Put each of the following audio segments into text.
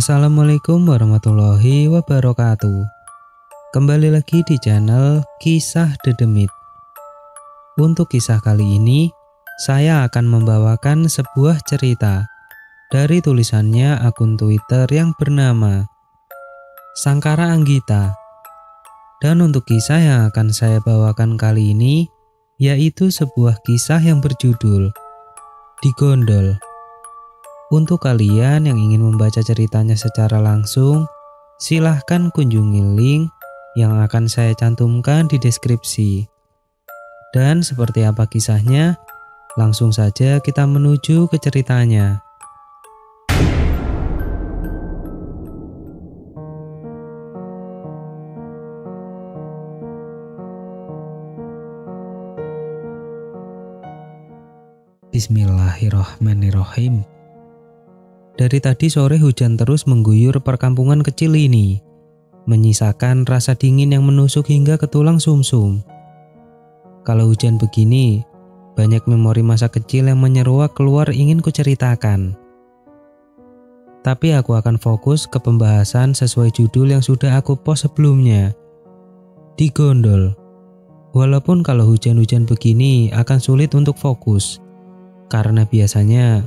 Assalamualaikum warahmatullahi wabarakatuh. Kembali lagi di channel Kisah Dedemit. Untuk kisah kali ini, saya akan membawakan sebuah cerita dari tulisannya akun Twitter yang bernama Sangkara Anggita. Dan untuk kisah yang akan saya bawakan kali ini, yaitu sebuah kisah yang berjudul Digondol. Untuk kalian yang ingin membaca ceritanya secara langsung, silahkan kunjungi link yang akan saya cantumkan di deskripsi. Dan seperti apa kisahnya, langsung saja kita menuju ke ceritanya. Bismillahirrahmanirrahim. Dari tadi sore hujan terus mengguyur perkampungan kecil ini, menyisakan rasa dingin yang menusuk hingga ke tulang sumsum. Kalau hujan begini, banyak memori masa kecil yang menyeruak keluar ingin kuceritakan. Tapi aku akan fokus ke pembahasan sesuai judul yang sudah aku post sebelumnya, Digondol. Walaupun kalau hujan-hujan begini akan sulit untuk fokus, karena biasanya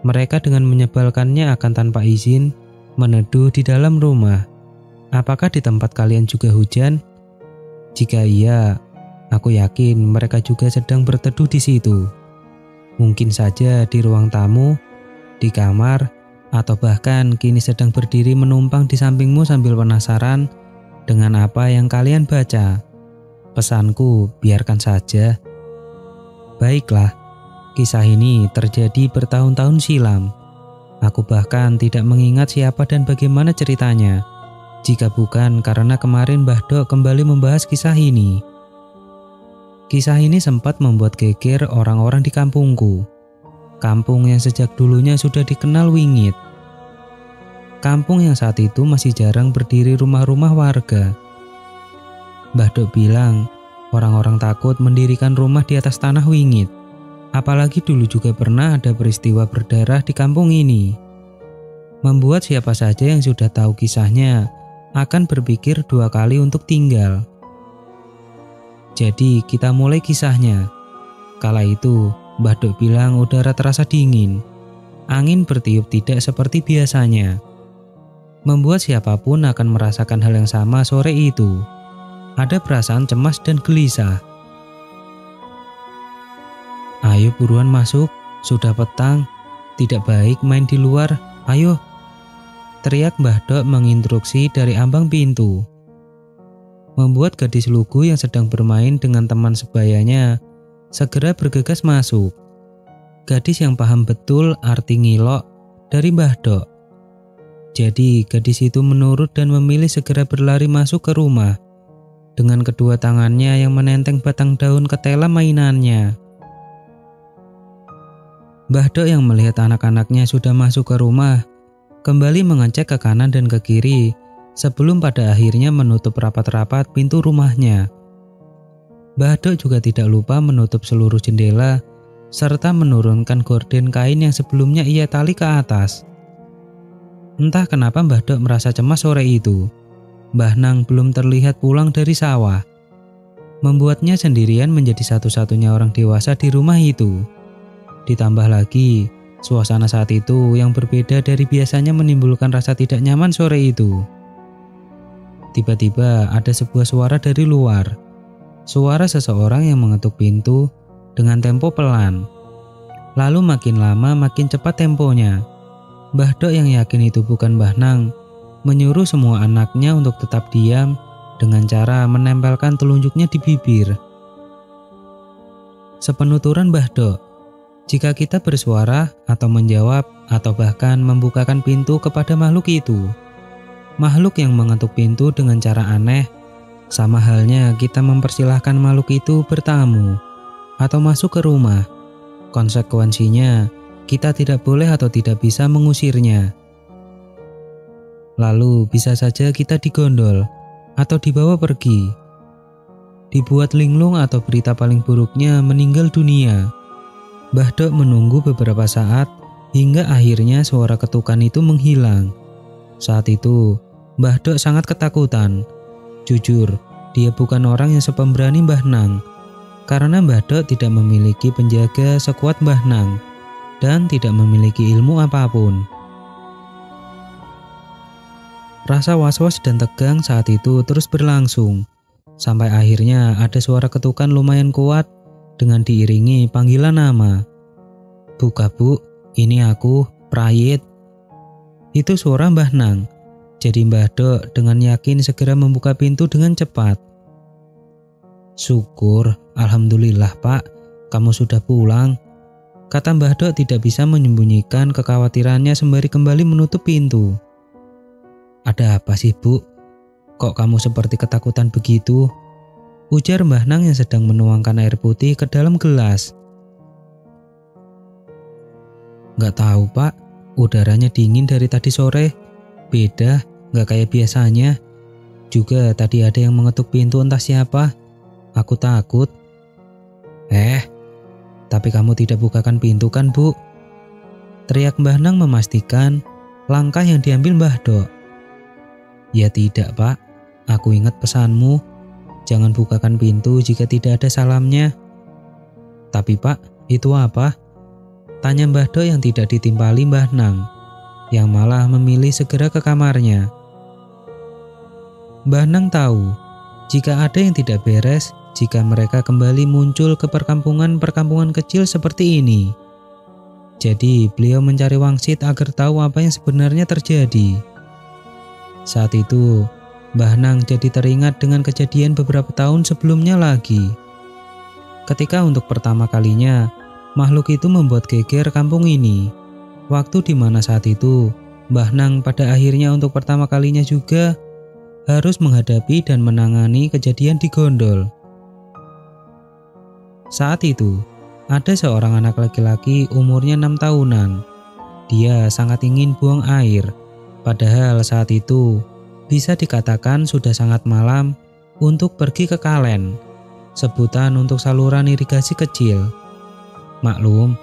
mereka dengan menyebalkannya akan tanpa izin meneduh di dalam rumah. Apakah di tempat kalian juga hujan? Jika iya, aku yakin mereka juga sedang berteduh di situ. Mungkin saja di ruang tamu, di kamar, atau bahkan kini sedang berdiri menumpang di sampingmu sambil penasaran dengan apa yang kalian baca. Pesanku, biarkan saja. Baiklah. Kisah ini terjadi bertahun-tahun silam. Aku bahkan tidak mengingat siapa dan bagaimana ceritanya, jika bukan karena kemarin Mbah Dok kembali membahas kisah ini. Kisah ini sempat membuat geger orang-orang di kampungku. Kampung yang sejak dulunya sudah dikenal wingit. Kampung yang saat itu masih jarang berdiri rumah-rumah warga. Mbah Dok bilang, orang-orang takut mendirikan rumah di atas tanah wingit. Apalagi dulu juga pernah ada peristiwa berdarah di kampung ini. Membuat siapa saja yang sudah tahu kisahnya akan berpikir dua kali untuk tinggal. Jadi kita mulai kisahnya. Kala itu Mbah Dok bilang udara terasa dingin. Angin bertiup tidak seperti biasanya. Membuat siapapun akan merasakan hal yang sama sore itu. Ada perasaan cemas dan gelisah. Ayo buruan masuk, sudah petang, tidak baik main di luar, ayo. Teriak Mbah Dok menginstruksi dari ambang pintu. Membuat gadis lugu yang sedang bermain dengan teman sebayanya segera bergegas masuk. Gadis yang paham betul arti ngilok dari Mbah Dok. Jadi gadis itu menurut dan memilih segera berlari masuk ke rumah dengan kedua tangannya yang menenteng batang daun ketela mainannya. Mbah Dok yang melihat anak-anaknya sudah masuk ke rumah, kembali mengecek ke kanan dan ke kiri sebelum pada akhirnya menutup rapat-rapat pintu rumahnya. Mbah Dok juga tidak lupa menutup seluruh jendela serta menurunkan gorden kain yang sebelumnya ia tali ke atas. Entah kenapa Mbah Dok merasa cemas sore itu. Mbah Nang belum terlihat pulang dari sawah. Membuatnya sendirian menjadi satu-satunya orang dewasa di rumah itu. Ditambah lagi, suasana saat itu yang berbeda dari biasanya menimbulkan rasa tidak nyaman sore itu. Tiba-tiba ada sebuah suara dari luar. Suara seseorang yang mengetuk pintu dengan tempo pelan. Lalu makin lama makin cepat temponya. Mbah Dok yang yakin itu bukan Mbah Nang, menyuruh semua anaknya untuk tetap diam dengan cara menempelkan telunjuknya di bibir. Sepenuturan Mbah Dok, jika kita bersuara atau menjawab atau bahkan membukakan pintu kepada makhluk itu, makhluk yang mengetuk pintu dengan cara aneh, sama halnya kita mempersilahkan makhluk itu bertamu atau masuk ke rumah. Konsekuensinya, kita tidak boleh atau tidak bisa mengusirnya. Lalu bisa saja kita digondol atau dibawa pergi. Dibuat linglung atau berita paling buruknya meninggal dunia. Mbah Dok menunggu beberapa saat hingga akhirnya suara ketukan itu menghilang. Saat itu, Mbah Dok sangat ketakutan. Jujur, dia bukan orang yang sepemberani Mbah Nang, karena Mbah Dok tidak memiliki penjaga sekuat Mbah Nang dan tidak memiliki ilmu apapun. Rasa was-was dan tegang saat itu terus berlangsung, sampai akhirnya ada suara ketukan lumayan kuat dengan diiringi panggilan nama. "Buka Bu, ini aku, Prayit." Itu suara Mbah Nang. Jadi Mbah Dok dengan yakin segera membuka pintu dengan cepat. "Syukur, alhamdulillah Pak, kamu sudah pulang," kata Mbah Dok tidak bisa menyembunyikan kekhawatirannya sembari kembali menutup pintu. "Ada apa sih Bu? Kok kamu seperti ketakutan begitu?" ujar Mbah Nang yang sedang menuangkan air putih ke dalam gelas. "Nggak tahu Pak, udaranya dingin dari tadi sore. Beda, nggak kayak biasanya. Juga tadi ada yang mengetuk pintu entah siapa. Aku takut." Tapi kamu tidak bukakan pintu kan Bu?" teriak Mbah Nang memastikan langkah yang diambil Mbah Dok. "Ya tidak Pak, aku ingat pesanmu. Jangan bukakan pintu jika tidak ada salamnya." "Tapi Pak, itu apa?" tanya Mbah Dok yang tidak ditimpali Mbah Nang, yang malah memilih segera ke kamarnya. Mbah Nang tahu jika ada yang tidak beres jika mereka kembali muncul ke perkampungan-perkampungan kecil seperti ini. Jadi beliau mencari wangsit agar tahu apa yang sebenarnya terjadi. Saat itu, Mbah Nang jadi teringat dengan kejadian beberapa tahun sebelumnya lagi. Ketika untuk pertama kalinya, makhluk itu membuat geger kampung ini. Waktu di mana saat itu, Mbah Nang pada akhirnya untuk pertama kalinya juga harus menghadapi dan menangani kejadian di Gondol. Saat itu, ada seorang anak laki-laki umurnya 6 tahunan. Dia sangat ingin buang air, padahal saat itu bisa dikatakan sudah sangat malam untuk pergi ke kalen, sebutan untuk saluran irigasi kecil. Maklum,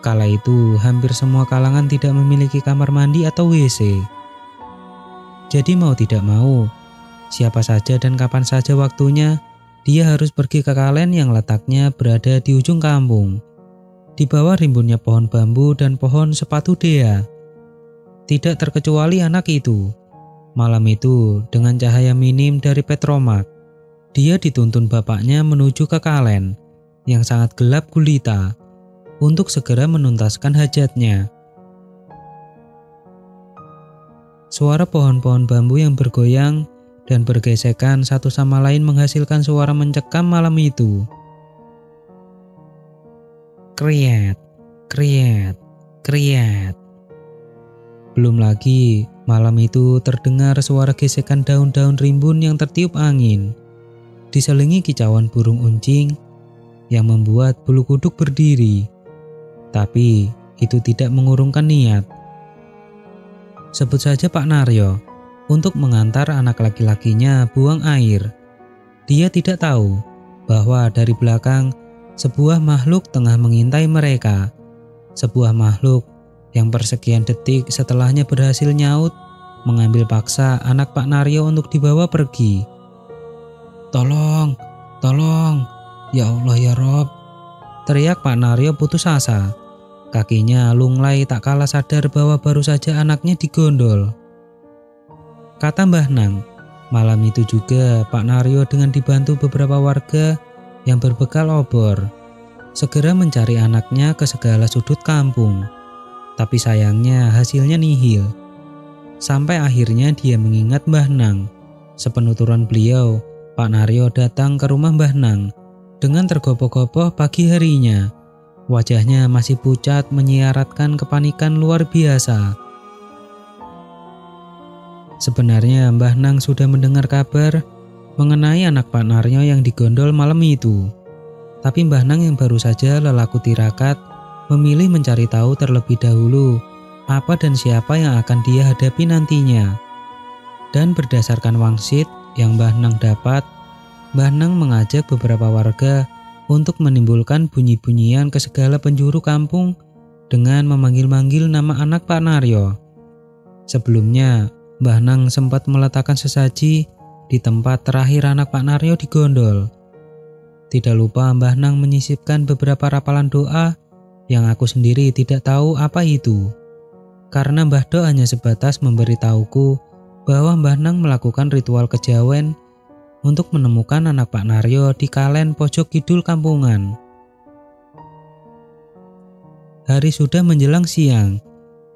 kala itu hampir semua kalangan tidak memiliki kamar mandi atau WC. Jadi mau tidak mau, siapa saja dan kapan saja waktunya, dia harus pergi ke kalen yang letaknya berada di ujung kampung, di bawah rimbunnya pohon bambu dan pohon sepatu dea. Tidak terkecuali anak itu. Malam itu, dengan cahaya minim dari petromak, dia dituntun bapaknya menuju ke kalen yang sangat gelap gulita untuk segera menuntaskan hajatnya. Suara pohon-pohon bambu yang bergoyang dan bergesekan satu sama lain menghasilkan suara mencekam malam itu. Kriat, kriat, kriat. Belum lagi malam itu terdengar suara gesekan daun-daun rimbun yang tertiup angin, diselingi kicauan burung uncing yang membuat bulu kuduk berdiri. Tapi itu tidak mengurungkan niat. Sebut saja Pak Naryo untuk mengantar anak laki-lakinya buang air. Dia tidak tahu bahwa dari belakang sebuah makhluk tengah mengintai mereka. Sebuah makhluk yang persekian detik setelahnya berhasil nyaut mengambil paksa anak Pak Naryo untuk dibawa pergi. "Tolong, tolong, ya Allah ya Rob," teriak Pak Naryo putus asa. Kakinya lunglai tak kalah sadar bahwa baru saja anaknya digondol. Kata Mbah Nang, malam itu juga Pak Naryo dengan dibantu beberapa warga yang berbekal obor segera mencari anaknya ke segala sudut kampung. Tapi sayangnya hasilnya nihil. Sampai akhirnya dia mengingat Mbah Nang. Sepenuturan beliau, Pak Naryo datang ke rumah Mbah Nang dengan tergopoh-gopoh pagi harinya. Wajahnya masih pucat menyiaratkan kepanikan luar biasa. Sebenarnya Mbah Nang sudah mendengar kabar mengenai anak Pak Naryo yang digondol malam itu. Tapi Mbah Nang yang baru saja lelaku tirakat memilih mencari tahu terlebih dahulu apa dan siapa yang akan dia hadapi nantinya. Dan berdasarkan wangsit yang Mbah Nang dapat, Mbah Nang mengajak beberapa warga untuk menimbulkan bunyi-bunyian ke segala penjuru kampung dengan memanggil-manggil nama anak Pak Naryo. Sebelumnya, Mbah Nang sempat meletakkan sesaji di tempat terakhir anak Pak Naryo digondol. Tidak lupa Mbah Nang menyisipkan beberapa rapalan doa yang aku sendiri tidak tahu apa itu. Karena Mbah Do hanya sebatas memberitahuku bahwa Mbah Nang melakukan ritual kejawen untuk menemukan anak Pak Naryo di Kalen pojok kidul kampungan. Hari sudah menjelang siang,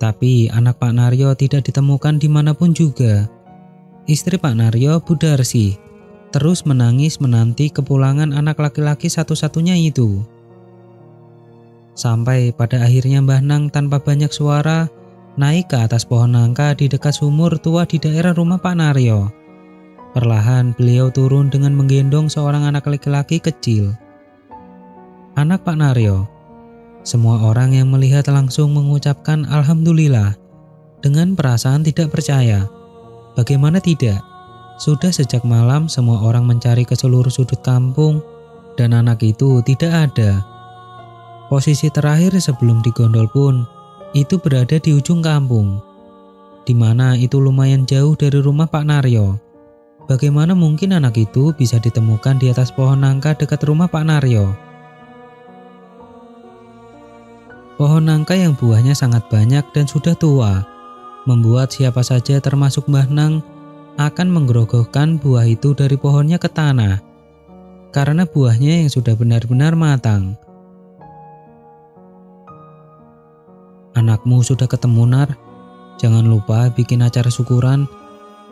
tapi anak Pak Naryo tidak ditemukan dimanapun juga. Istri Pak Naryo, Bu Darsi, terus menangis menanti kepulangan anak laki-laki satu-satunya itu. Sampai pada akhirnya Mbah Nang tanpa banyak suara naik ke atas pohon nangka di dekat sumur tua di daerah rumah Pak Naryo. Perlahan beliau turun dengan menggendong seorang anak laki-laki kecil. Anak Pak Naryo. Semua orang yang melihat langsung mengucapkan Alhamdulillah dengan perasaan tidak percaya. Bagaimana tidak? Sudah sejak malam semua orang mencari ke seluruh sudut kampung dan anak itu tidak ada. Posisi terakhir sebelum digondol pun itu berada di ujung kampung, di mana itu lumayan jauh dari rumah Pak Naryo. Bagaimana mungkin anak itu bisa ditemukan di atas pohon nangka dekat rumah Pak Naryo? Pohon nangka yang buahnya sangat banyak dan sudah tua, membuat siapa saja termasuk Mbah Nang akan menggerogohkan buah itu dari pohonnya ke tanah, karena buahnya yang sudah benar-benar matang. Anakmu sudah ketemu, Nar. Jangan lupa bikin acara syukuran,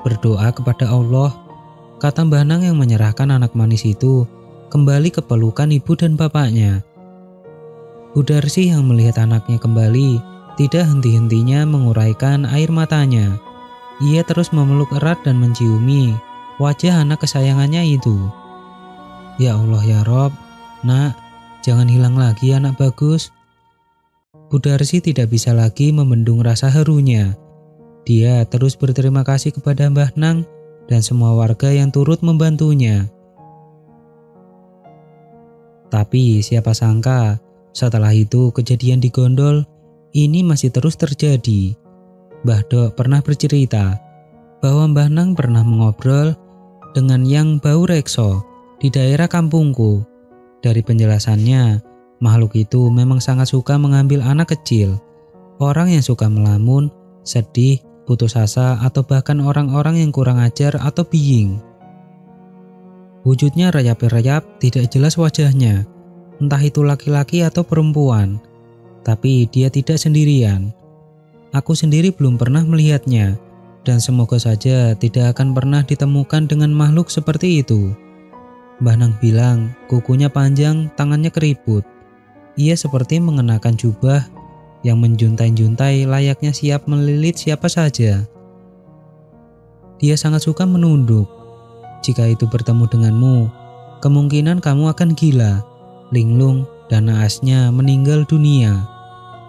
berdoa kepada Allah, kata Mbah Nang yang menyerahkan anak manis itu kembali ke pelukan ibu dan bapaknya. Bu Darsi yang melihat anaknya kembali tidak henti-hentinya menguraikan air matanya. Ia terus memeluk erat dan menciumi wajah anak kesayangannya itu. Ya Allah ya Rob, nak, jangan hilang lagi anak bagus. Bu Darsi tidak bisa lagi membendung rasa harunya. Dia terus berterima kasih kepada Mbah Nang dan semua warga yang turut membantunya. Tapi siapa sangka setelah itu kejadian di gondol ini masih terus terjadi. Mbah Do pernah bercerita bahwa Mbah Nang pernah mengobrol dengan Yang Bau Rekso di daerah kampungku. Dari penjelasannya, makhluk itu memang sangat suka mengambil anak kecil, orang yang suka melamun, sedih, putus asa, atau bahkan orang-orang yang kurang ajar atau biing. Wujudnya rayap-rayap, tidak jelas wajahnya, entah itu laki-laki atau perempuan, tapi dia tidak sendirian. Aku sendiri belum pernah melihatnya, dan semoga saja tidak akan pernah ditemukan dengan makhluk seperti itu. Mbah Nang bilang kukunya panjang, tangannya keriput. Ia seperti mengenakan jubah yang menjuntai-juntai layaknya siap melilit siapa saja. Dia sangat suka menunduk. Jika itu bertemu denganmu, kemungkinan kamu akan gila, linglung, dan naasnya meninggal dunia.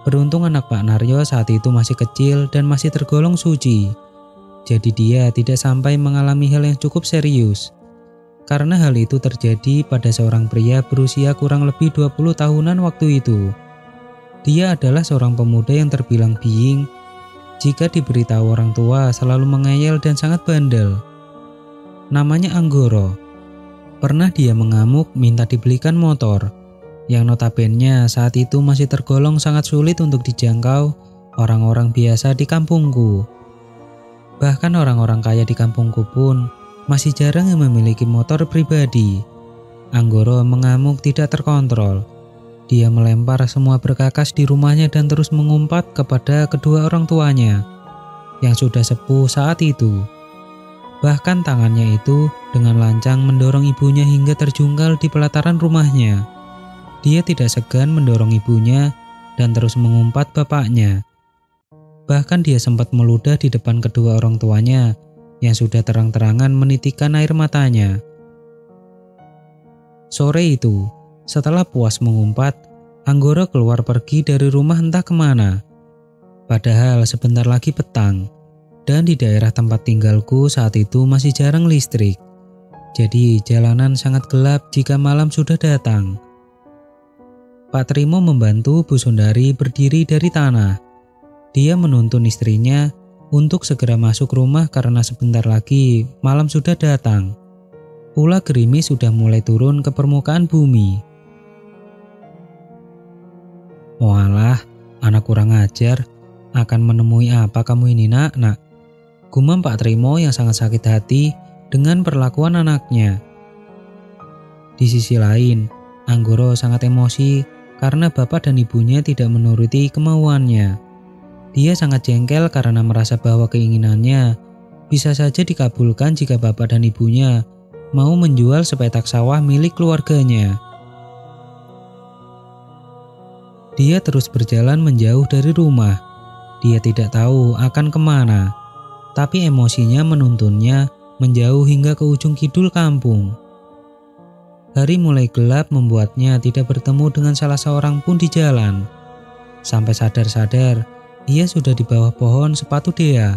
Beruntung anak Pak Naryo saat itu masih kecil dan masih tergolong suci. Jadi dia tidak sampai mengalami hal yang cukup serius. Karena hal itu terjadi pada seorang pria berusia kurang lebih 20 tahunan waktu itu. Dia adalah seorang pemuda yang terbilang biing. Jika diberitahu orang tua selalu mengeyel dan sangat bandel. Namanya Anggoro. Pernah dia mengamuk minta dibelikan motor, yang notabene saat itu masih tergolong sangat sulit untuk dijangkau orang-orang biasa di kampungku. Bahkan orang-orang kaya di kampungku pun masih jarang yang memiliki motor pribadi. Anggoro mengamuk tidak terkontrol. Dia melempar semua berkakas di rumahnya dan terus mengumpat kepada kedua orang tuanya yang sudah sepuh saat itu. Bahkan tangannya itu dengan lancang mendorong ibunya hingga terjungkal di pelataran rumahnya. Dia tidak segan mendorong ibunya dan terus mengumpat bapaknya. Bahkan dia sempat meludah di depan kedua orang tuanya yang sudah terang-terangan menitikan air matanya. Sore itu, setelah puas mengumpat, Anggoro keluar pergi dari rumah entah kemana. Padahal sebentar lagi petang, dan di daerah tempat tinggalku saat itu masih jarang listrik. Jadi jalanan sangat gelap jika malam sudah datang. Pak Trimo membantu Bu Sundari berdiri dari tanah. Dia menuntun istrinya untuk segera masuk rumah karena sebentar lagi malam sudah datang. Pula gerimis sudah mulai turun ke permukaan bumi. "Walah, anak kurang ajar, akan menemui apa kamu ini nak?" Gumam Pak Trimo yang sangat sakit hati dengan perlakuan anaknya. Di sisi lain, Anggoro sangat emosi karena bapak dan ibunya tidak menuruti kemauannya. Dia sangat jengkel karena merasa bahwa keinginannya bisa saja dikabulkan jika bapak dan ibunya mau menjual sepetak sawah milik keluarganya. Dia terus berjalan menjauh dari rumah. Dia tidak tahu akan kemana, tapi emosinya menuntunnya menjauh hingga ke ujung kidul kampung. Hari mulai gelap membuatnya tidak bertemu dengan salah seorang pun di jalan. Sampai sadar-sadar, ia sudah di bawah pohon sepatu dea,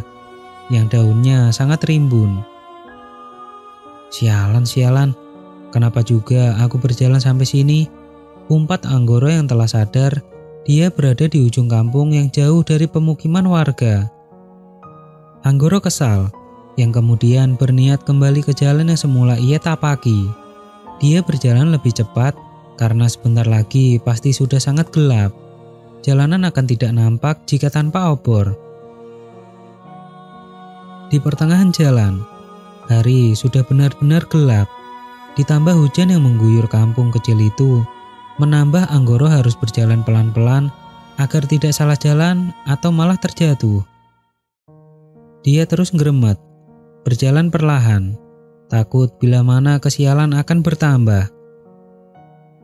yang daunnya sangat rimbun. Sialan, kenapa juga aku berjalan sampai sini? Umpat Anggoro yang telah sadar, dia berada di ujung kampung yang jauh dari pemukiman warga. Anggoro kesal, yang kemudian berniat kembali ke jalan yang semula ia tapaki. Dia berjalan lebih cepat, karena sebentar lagi pasti sudah sangat gelap. Jalanan akan tidak nampak jika tanpa obor. Di pertengahan jalan, hari sudah benar-benar gelap. Ditambah hujan yang mengguyur kampung kecil itu, menambah Anggoro harus berjalan pelan-pelan agar tidak salah jalan atau malah terjatuh. Dia terus ngeremet, berjalan perlahan, takut bila mana kesialan akan bertambah.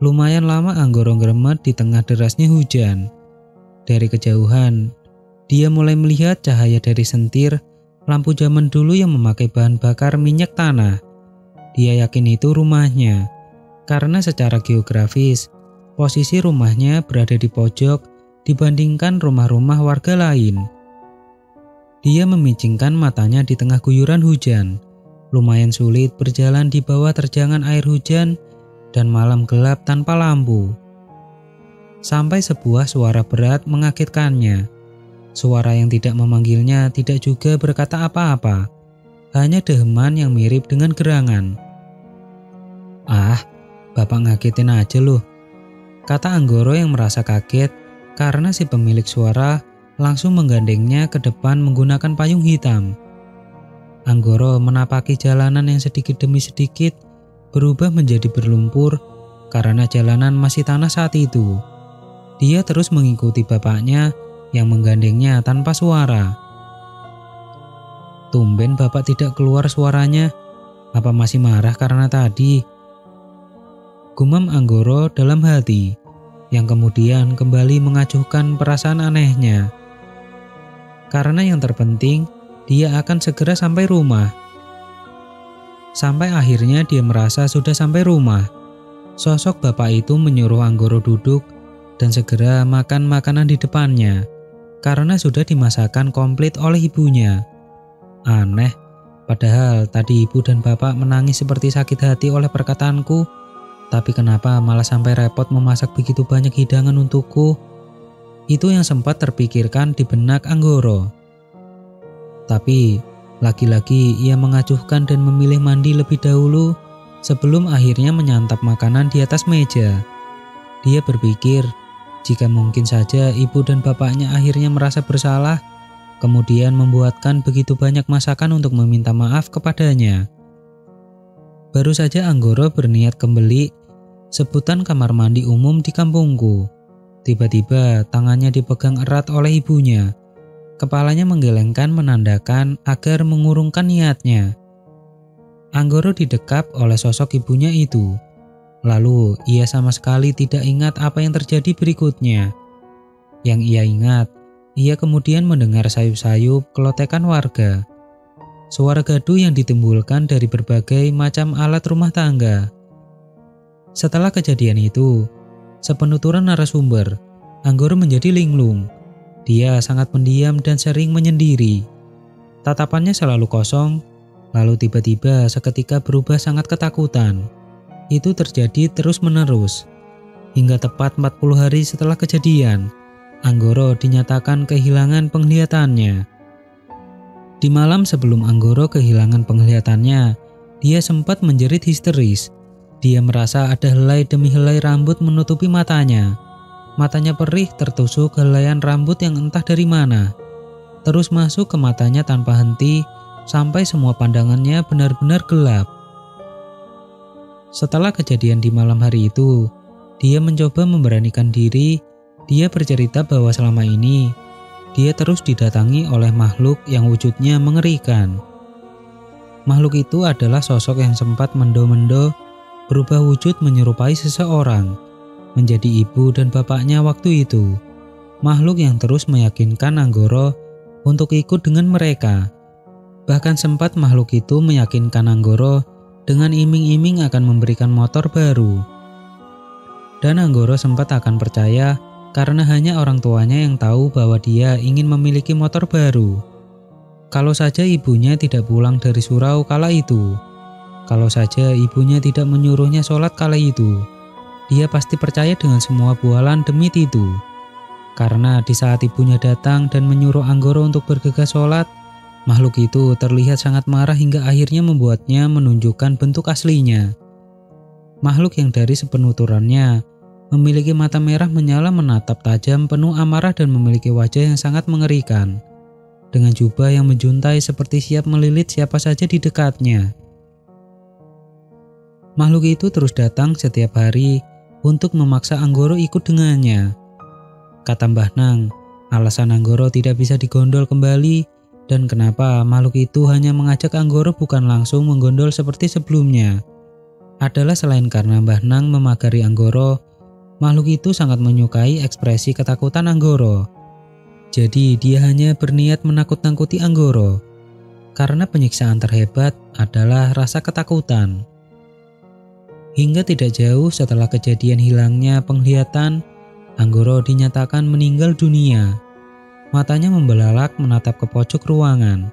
Lumayan lama Anggoro ngeremet di tengah derasnya hujan. Dari kejauhan, dia mulai melihat cahaya dari sentir lampu zaman dulu yang memakai bahan bakar minyak tanah. Dia yakin itu rumahnya, karena secara geografis, posisi rumahnya berada di pojok dibandingkan rumah-rumah warga lain. Dia memicingkan matanya di tengah guyuran hujan. Lumayan sulit berjalan di bawah terjangan air hujan dan malam gelap tanpa lampu. Sampai sebuah suara berat mengagetkannya. Suara yang tidak memanggilnya tidak juga berkata apa-apa, hanya deheman yang mirip dengan gerangan. "Ah, bapak ngagetin aja loh," kata Anggoro yang merasa kaget karena si pemilik suara langsung menggandengnya ke depan menggunakan payung hitam. Anggoro menapaki jalanan yang sedikit demi sedikit berubah menjadi berlumpur karena jalanan masih tanah saat itu. Dia terus mengikuti bapaknya yang menggandengnya tanpa suara. "Tumben bapak tidak keluar suaranya, apa masih marah karena tadi?" Gumam Anggoro dalam hati, yang kemudian kembali mengacuhkan perasaan anehnya. Karena yang terpenting, dia akan segera sampai rumah. Sampai akhirnya dia merasa sudah sampai rumah. Sosok bapak itu menyuruh Anggoro duduk dan segera makan makanan di depannya, karena sudah dimasakkan komplit oleh ibunya. Aneh, padahal tadi ibu dan bapak menangis seperti sakit hati oleh perkataanku, tapi kenapa malah sampai repot memasak begitu banyak hidangan untukku? Itu yang sempat terpikirkan di benak Anggoro. Tapi lagi-lagi ia mengacuhkan dan memilih mandi lebih dahulu sebelum akhirnya menyantap makanan di atas meja. Dia berpikir, jika mungkin saja ibu dan bapaknya akhirnya merasa bersalah, kemudian membuatkan begitu banyak masakan untuk meminta maaf kepadanya. Baru saja Anggoro berniat kembali sebutan kamar mandi umum di kampungku. Tiba-tiba tangannya dipegang erat oleh ibunya. Kepalanya menggelengkan menandakan agar mengurungkan niatnya. Anggoro didekap oleh sosok ibunya itu. Lalu ia sama sekali tidak ingat apa yang terjadi berikutnya. Yang ia ingat, ia kemudian mendengar sayup-sayup kelotekan warga. Suara gaduh yang ditimbulkan dari berbagai macam alat rumah tangga. Setelah kejadian itu, sepenuturan narasumber, Anggoro menjadi linglung. Dia sangat pendiam dan sering menyendiri. Tatapannya selalu kosong, lalu tiba-tiba seketika berubah sangat ketakutan. Itu terjadi terus-menerus. Hingga tepat 40 hari setelah kejadian, Anggoro dinyatakan kehilangan penglihatannya. Di malam sebelum Anggoro kehilangan penglihatannya, dia sempat menjerit histeris. Dia merasa ada helai demi helai rambut menutupi matanya. Matanya perih tertusuk helaian rambut yang entah dari mana. Terus masuk ke matanya tanpa henti, sampai semua pandangannya benar-benar gelap. Setelah kejadian di malam hari itu, dia mencoba memberanikan diri. Dia bercerita bahwa selama ini, dia terus didatangi oleh makhluk yang wujudnya mengerikan. Makhluk itu adalah sosok yang sempat mendo-mendo, berubah wujud menyerupai seseorang, menjadi ibu dan bapaknya waktu itu. Makhluk yang terus meyakinkan Anggoro untuk ikut dengan mereka. Bahkan sempat makhluk itu meyakinkan Anggoro dengan iming-iming akan memberikan motor baru. Dan Anggoro sempat akan percaya karena hanya orang tuanya yang tahu bahwa dia ingin memiliki motor baru. Kalau saja ibunya tidak pulang dari surau kala itu, kalau saja ibunya tidak menyuruhnya sholat kala itu, dia pasti percaya dengan semua bualan demi itu. Karena di saat ibunya datang dan menyuruh Anggoro untuk bergegas sholat, makhluk itu terlihat sangat marah hingga akhirnya membuatnya menunjukkan bentuk aslinya. Makhluk yang dari sepenuturannya memiliki mata merah menyala menatap tajam penuh amarah dan memiliki wajah yang sangat mengerikan. Dengan jubah yang menjuntai seperti siap melilit siapa saja di dekatnya. Makhluk itu terus datang setiap hari untuk memaksa Anggoro ikut dengannya. Kata Mbah Nang, alasan Anggoro tidak bisa digondol kembali dan kenapa makhluk itu hanya mengajak Anggoro bukan langsung menggondol seperti sebelumnya adalah selain karena Mbah Nang memagari Anggoro, makhluk itu sangat menyukai ekspresi ketakutan Anggoro. Jadi dia hanya berniat menakut-nakuti Anggoro. Karena penyiksaan terhebat adalah rasa ketakutan. Hingga tidak jauh setelah kejadian hilangnya penglihatan, Anggoro dinyatakan meninggal dunia. Matanya membelalak menatap ke pojok ruangan.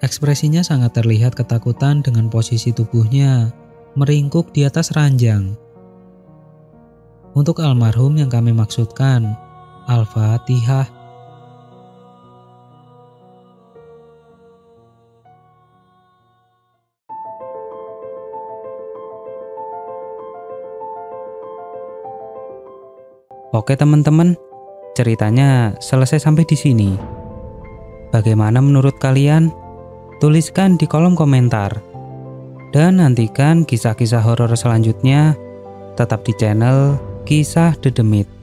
Ekspresinya sangat terlihat ketakutan dengan posisi tubuhnya meringkuk di atas ranjang. Untuk almarhum yang kami maksudkan, Al-Fatihah. Oke teman-teman, ceritanya selesai sampai di sini. Bagaimana menurut kalian? Tuliskan di kolom komentar. Dan nantikan kisah-kisah horor selanjutnya tetap di channel Kisah Dedemit.